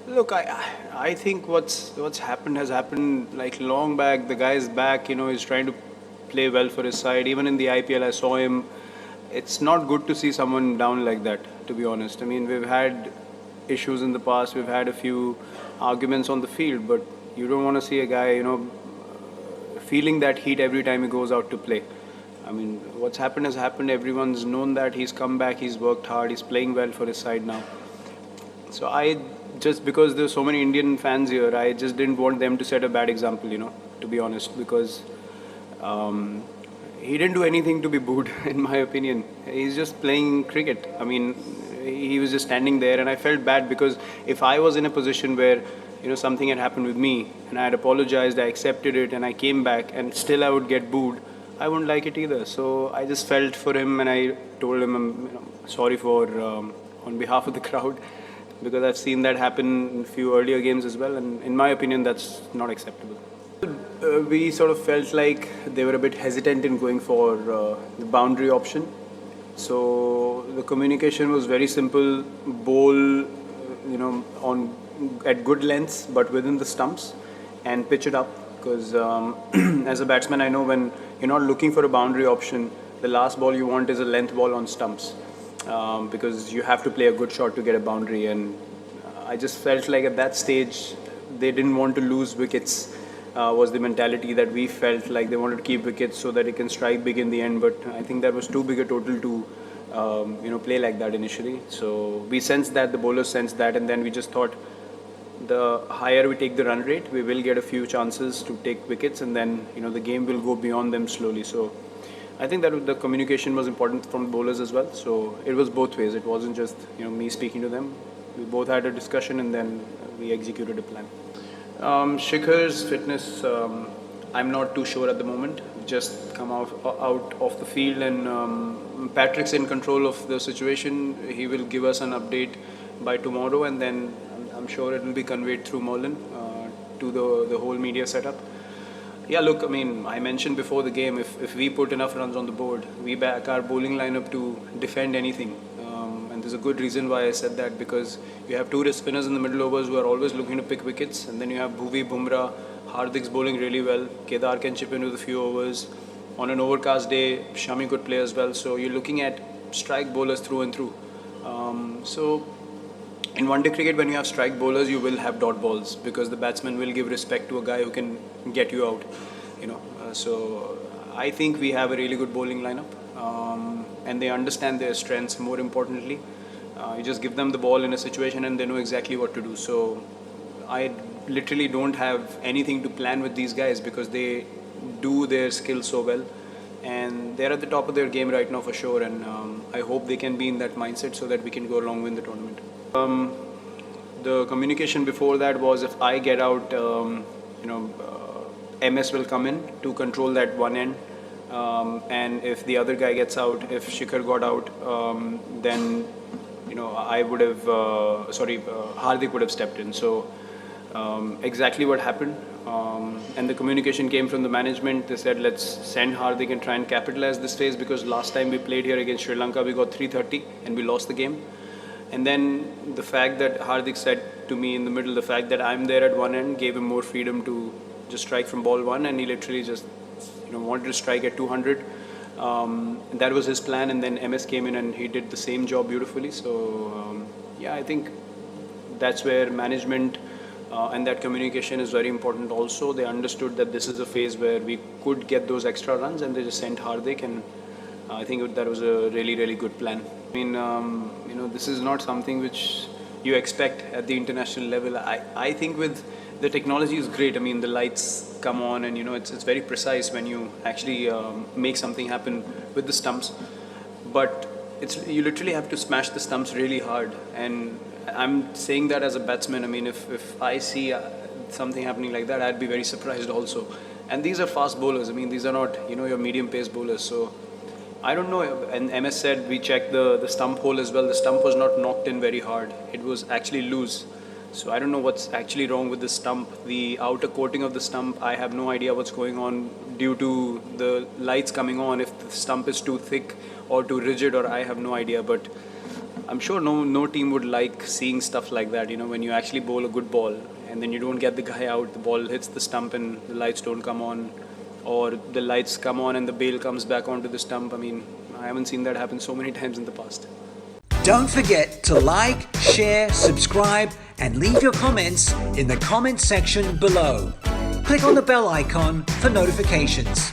Look, I think what's happened has happened like long back. The guy's back, he's trying to play well for his side. Even in the IPL, I saw him. It's not good to see someone down like that, to be honest. I mean, we've had issues in the past. We've had a few arguments on the field, but you don't want to see a guy, feeling that heat every time he goes out to play. I mean, what's happened has happened. Everyone's known that. He's come back. He's worked hard. He's playing well for his side now. So I just because there's so many Indian fans here, I just didn't want them to set a bad example, to be honest, because um, he didn't do anything to be booed, in my opinion. He's just playing cricket. I mean, he was just standing there, and I felt bad because if I was in a position where something had happened with me and I had apologized, I accepted it, and I came back, and still I would get booed, I wouldn't like it either. So I just felt for him, and I told him I'm sorry for on behalf of the crowd because I've seen that happen in a few earlier games as well, and in my opinion, that's not acceptable. We sort of felt like they were a bit hesitant in going for the boundary option. So the communication was very simple: bowl, on at good lengths, but within the stumps, and pitch it up. Because as a batsman, I know when you're not looking for a boundary option, the last ball you want is a length ball on stumps, because you have to play a good shot to get a boundary. And I just felt like at that stage they didn't want to lose wickets. Was the mentality that we felt like they wanted to keep wickets so that it can strike big in the end. But I think that was too big a total to play like that initially. So we sensed that, the bowlers sensed that, and then we just thought the higher we take the run rate, we will get a few chances to take wickets, and then the game will go beyond them slowly. So I think that the communication was important from bowlers as well. So it was both ways. It wasn't just me speaking to them. We both had a discussion, and then we executed a plan. Shikhar's fitness, I'm not too sure at the moment. Just come out of the field, and Patrick's in control of the situation. He will give us an update by tomorrow, and then I'm sure it will be conveyed through Merlin to the whole media setup. Yeah, look, I mean, I mentioned before the game, if we put enough runs on the board, we back our bowling lineup to defend anything. And there's a good reason why I said that, because you have two wrist spinners in the middle overs who are always looking to pick wickets, and then you have Bhuvi, Bumrah, Hardik's bowling really well, Kedar can chip in with a few overs. On an overcast day, Shami could play as well. So you're looking at strike bowlers through and through. So in one-day cricket, when you have strike bowlers, you will have dot balls because the batsman will give respect to a guy who can get you out. So I think we have a really good bowling lineup, and they understand their strengths. More importantly, you just give them the ball in a situation, and they know exactly what to do. So I literally don't have anything to plan with these guys because they do their skills so well, and they're at the top of their game right now for sure. And I hope they can be in that mindset so that we can go along with the tournament. The communication before that was if I get out, MS will come in to control that one end, and if the other guy gets out, if Shikhar got out, then I would have Hardik would have stepped in. So exactly what happened, and the communication came from the management. They said let's send Hardik and try and capitalize this phase, because last time we played here against Sri Lanka we got 330 and we lost the game. And then the fact that Hardik said to me in the middle, the fact that I'm there at one end gave him more freedom to just strike from ball one, and he literally just wanted to strike at 200. That was his plan, and then MS came in and he did the same job beautifully. So yeah, I think that's where management and that communication is very important also. They understood that this is a phase where we could get those extra runs, and they just sent Hardik, and I think that was a really, really good plan. I mean, this is not something which you expect at the international level. I think with the technology is great. I mean, the lights come on, and it's very precise when you actually make something happen with the stumps. But you literally have to smash the stumps really hard. And I'm saying that as a batsman. I mean, if I see something happening like that, I'd be very surprised also. And these are fast bowlers. I mean, these are not your medium pace bowlers. So I don't know. And MS said we checked the stump hole as well. The stump was not knocked in very hard. It was actually loose. So I don't know what's actually wrong with the stump. The outer coating of the stump, I have no idea what's going on due to the lights coming on. If the stump is too thick or too rigid, or I have no idea. But I'm sure no team would like seeing stuff like that. When you actually bowl a good ball and then you don't get the guy out, the ball hits the stump and the lights don't come on, or the lights come on and the bail comes back onto the stump. I mean, I haven't seen that happen so many times in the past. Don't forget to like, share, subscribe, and leave your comments in the comment section below. Click on the bell icon for notifications.